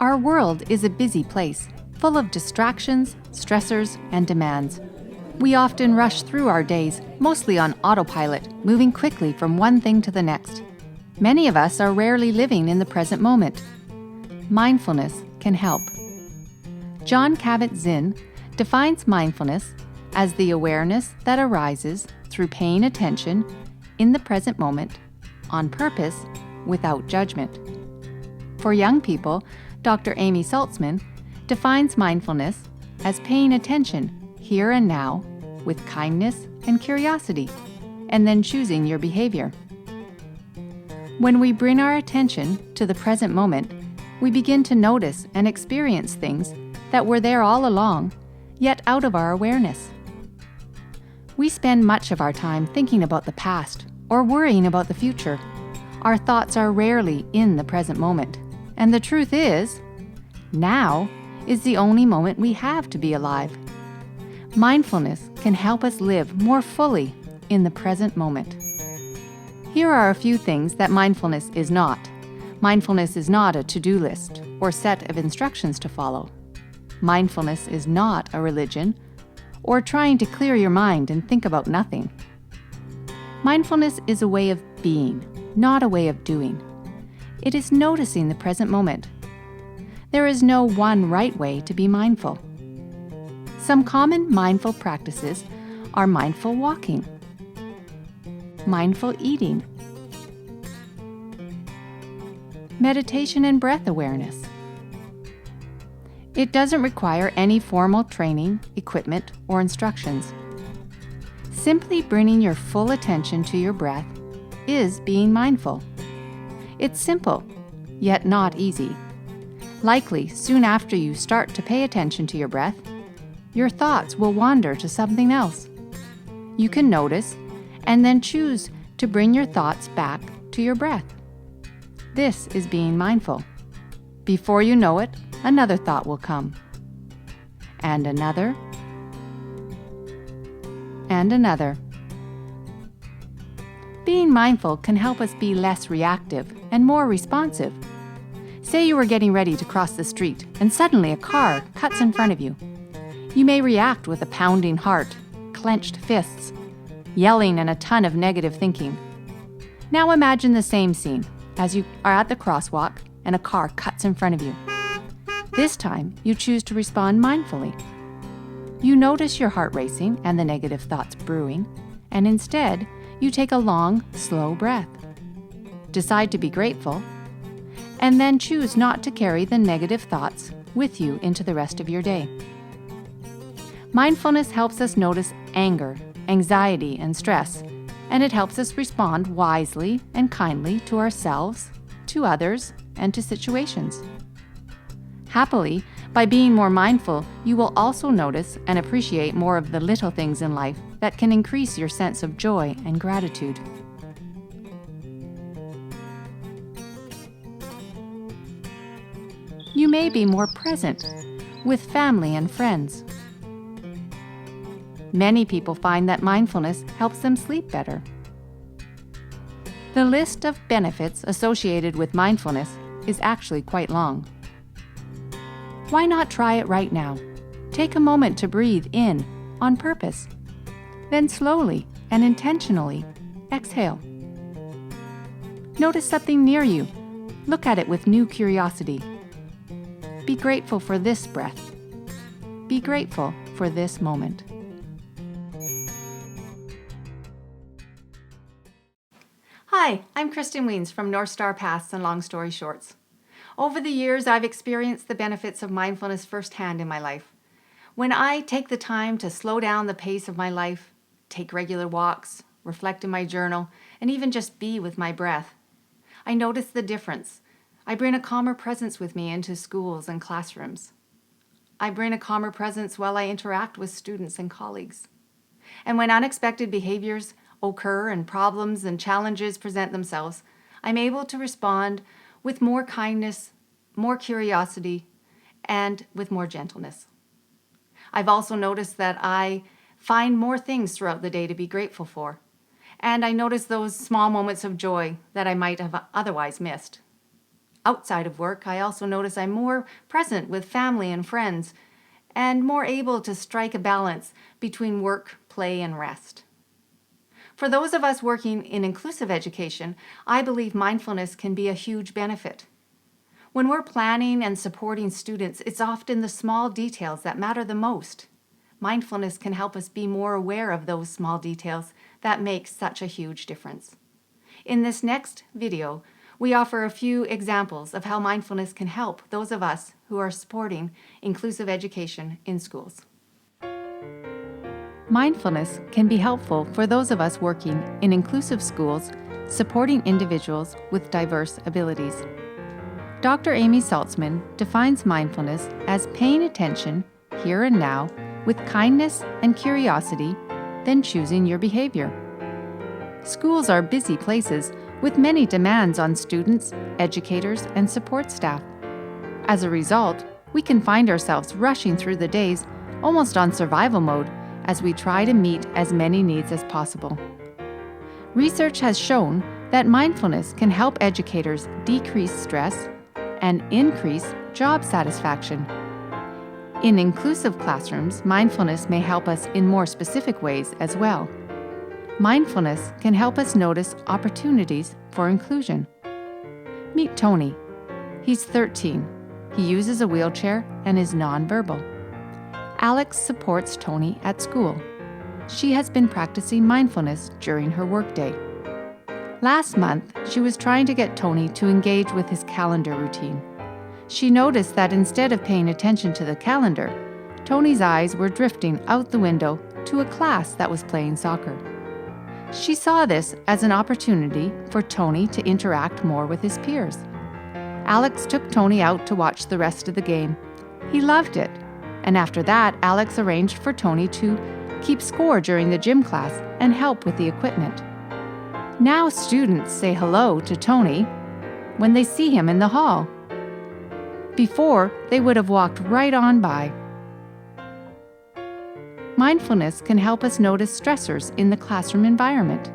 Our world is a busy place, full of distractions, stressors, and demands. We often rush through our days, mostly on autopilot, moving quickly from one thing to the next. Many of us are rarely living in the present moment. Mindfulness can help. Jon Kabat-Zinn defines mindfulness as the awareness that arises through paying attention in the present moment, on purpose, without judgment. For young people, Dr. Amy Saltzman defines mindfulness as paying attention here and now with kindness and curiosity, and then choosing your behavior. When we bring our attention to the present moment, we begin to notice and experience things that were there all along, yet out of our awareness. We spend much of our time thinking about the past or worrying about the future. Our thoughts are rarely in the present moment. And the truth is, now is the only moment we have to be alive. Mindfulness can help us live more fully in the present moment. Here are a few things that mindfulness is not. Mindfulness is not a to-do list or set of instructions to follow. Mindfulness is not a religion or trying to clear your mind and think about nothing. Mindfulness is a way of being, not a way of doing. It is noticing the present moment. There is no one right way to be mindful. Some common mindful practices are mindful walking, mindful eating, meditation and breath awareness. It doesn't require any formal training, equipment, or instructions. Simply bringing your full attention to your breath is being mindful. It's simple, yet not easy. Likely, soon after you start to pay attention to your breath, your thoughts will wander to something else. You can notice and then choose to bring your thoughts back to your breath. This is being mindful. Before you know it, another thought will come. And another. And another. Being mindful can help us be less reactive and more responsive. Say you are getting ready to cross the street and suddenly a car cuts in front of you. You may react with a pounding heart, clenched fists, yelling, and a ton of negative thinking. Now imagine the same scene as you are at the crosswalk and a car cuts in front of you. This time, you choose to respond mindfully. You notice your heart racing and the negative thoughts brewing, and instead, you take a long, slow breath. Decide to be grateful, and then choose not to carry the negative thoughts with you into the rest of your day. Mindfulness helps us notice anger, anxiety, and stress, and it helps us respond wisely and kindly to ourselves, to others, and to situations. Happily, by being more mindful, you will also notice and appreciate more of the little things in life that can increase your sense of joy and gratitude. You may be more present with family and friends. Many people find that mindfulness helps them sleep better. The list of benefits associated with mindfulness is actually quite long. Why not try it right now? Take a moment to breathe in on purpose. Then slowly and intentionally exhale. Notice something near you. Look at it with new curiosity. Be grateful for this breath. Be grateful for this moment. Hi, I'm Kristen Weens from North Star Paths and Long Story Shortz. Over the years, I've experienced the benefits of mindfulness firsthand in my life. When I take the time to slow down the pace of my life, take regular walks, reflect in my journal, and even just be with my breath, I notice the difference. I bring a calmer presence with me into schools and classrooms. I bring a calmer presence while I interact with students and colleagues. And when unexpected behaviors occur and problems and challenges present themselves, I'm able to respond with more kindness, more curiosity, and with more gentleness. I've also noticed that I find more things throughout the day to be grateful for, and I notice those small moments of joy that I might have otherwise missed. Outside of work, I also notice I'm more present with family and friends and more able to strike a balance between work, play, and rest. For those of us working in inclusive education, I believe mindfulness can be a huge benefit. When we're planning and supporting students, it's often the small details that matter the most. Mindfulness can help us be more aware of those small details that make such a huge difference. In this next video, we offer a few examples of how mindfulness can help those of us who are supporting inclusive education in schools. Mindfulness can be helpful for those of us working in inclusive schools, supporting individuals with diverse abilities. Dr. Amy Saltzman defines mindfulness as paying attention here and now with kindness and curiosity, then choosing your behavior. Schools are busy places with many demands on students, educators, and support staff. As a result, we can find ourselves rushing through the days almost on survival mode as we try to meet as many needs as possible. Research has shown that mindfulness can help educators decrease stress and increase job satisfaction. In inclusive classrooms, mindfulness may help us in more specific ways as well. Mindfulness can help us notice opportunities for inclusion. Meet Tony. He's 13. He uses a wheelchair and is nonverbal. Alex supports Tony at school. She has been practicing mindfulness during her workday. Last month, she was trying to get Tony to engage with his calendar routine. She noticed that instead of paying attention to the calendar, Tony's eyes were drifting out the window to a class that was playing soccer. She saw this as an opportunity for Tony to interact more with his peers. Alex took Tony out to watch the rest of the game. He loved it, and after that, Alex arranged for Tony to keep score during the gym class and help with the equipment. Now students say hello to Tony when they see him in the hall. Before, they would have walked right on by. Mindfulness can help us notice stressors in the classroom environment.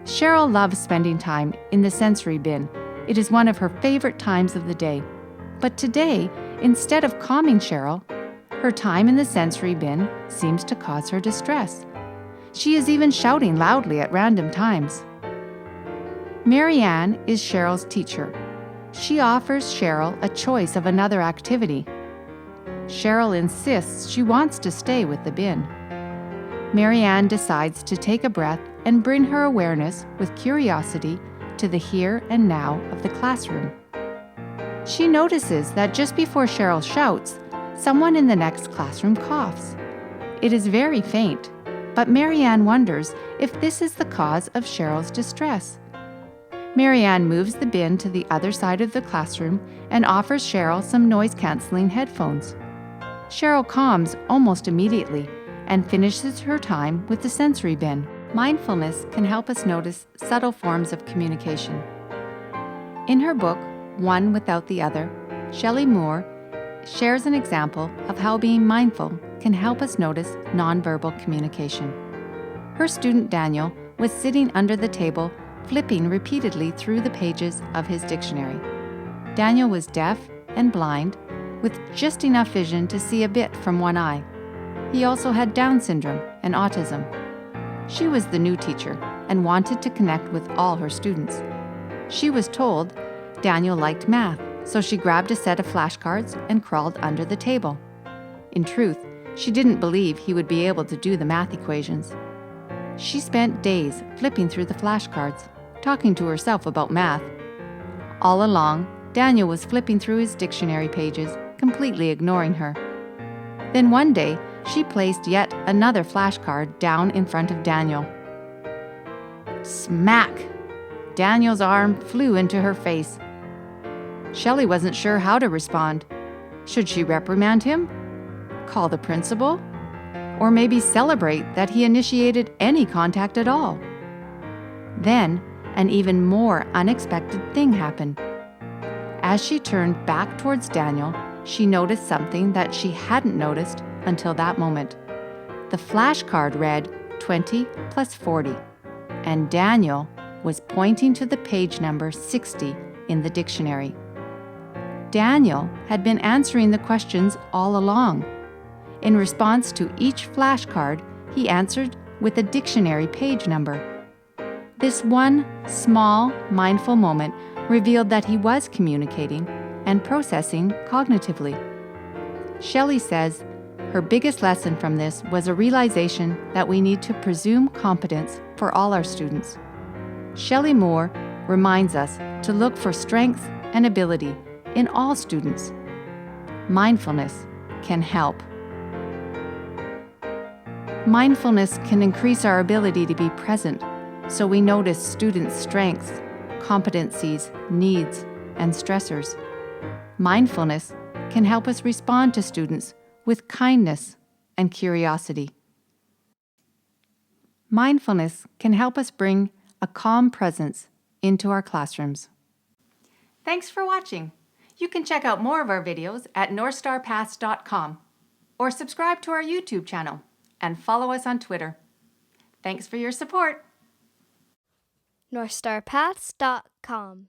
Cheryl loves spending time in the sensory bin. It is one of her favorite times of the day. But today, instead of calming Cheryl, her time in the sensory bin seems to cause her distress. She is even shouting loudly at random times. Marianne is Cheryl's teacher. She offers Cheryl a choice of another activity. Cheryl insists she wants to stay with the bin. Marianne decides to take a breath and bring her awareness with curiosity to the here and now of the classroom. She notices that just before Cheryl shouts, someone in the next classroom coughs. It is very faint, but Marianne wonders if this is the cause of Cheryl's distress. Marianne moves the bin to the other side of the classroom and offers Cheryl some noise-canceling headphones. Cheryl calms almost immediately and finishes her time with the sensory bin. Mindfulness can help us notice subtle forms of communication. In her book, One Without the Other, Shelley Moore shares an example of how being mindful can help us notice nonverbal communication. Her student Daniel was sitting under the table flipping repeatedly through the pages of his dictionary. Daniel was deaf and blind, with just enough vision to see a bit from one eye. He also had Down syndrome and autism. She was the new teacher and wanted to connect with all her students. She was told Daniel liked math, so she grabbed a set of flashcards and crawled under the table. In truth, she didn't believe he would be able to do the math equations. She spent days flipping through the flashcards, talking to herself about math. All along, Daniel was flipping through his dictionary pages, completely ignoring her. Then one day, she placed yet another flashcard down in front of Daniel. Smack! Daniel's arm flew into her face. Shelley wasn't sure how to respond. Should she reprimand him? Call the principal? Or maybe celebrate that he initiated any contact at all? Then, an even more unexpected thing happened. As she turned back towards Daniel, she noticed something that she hadn't noticed until that moment. The flashcard read 20 plus 40, and Daniel was pointing to the page number 60 in the dictionary. Daniel had been answering the questions all along. In response to each flashcard, he answered with a dictionary page number. This one small, mindful moment revealed that he was communicating and processing cognitively. Shelley says her biggest lesson from this was a realization that we need to presume competence for all our students. Shelley Moore reminds us to look for strengths and ability in all students. Mindfulness can help. Mindfulness can increase our ability to be present, so we notice students' strengths, competencies, needs, and stressors. Mindfulness can help us respond to students with kindness and curiosity. Mindfulness can help us bring a calm presence into our classrooms. Thanks for watching. You can check out more of our videos at northstarpaths.com or subscribe to our YouTube channel and follow us on Twitter. Thanks for your support. northstarpaths.com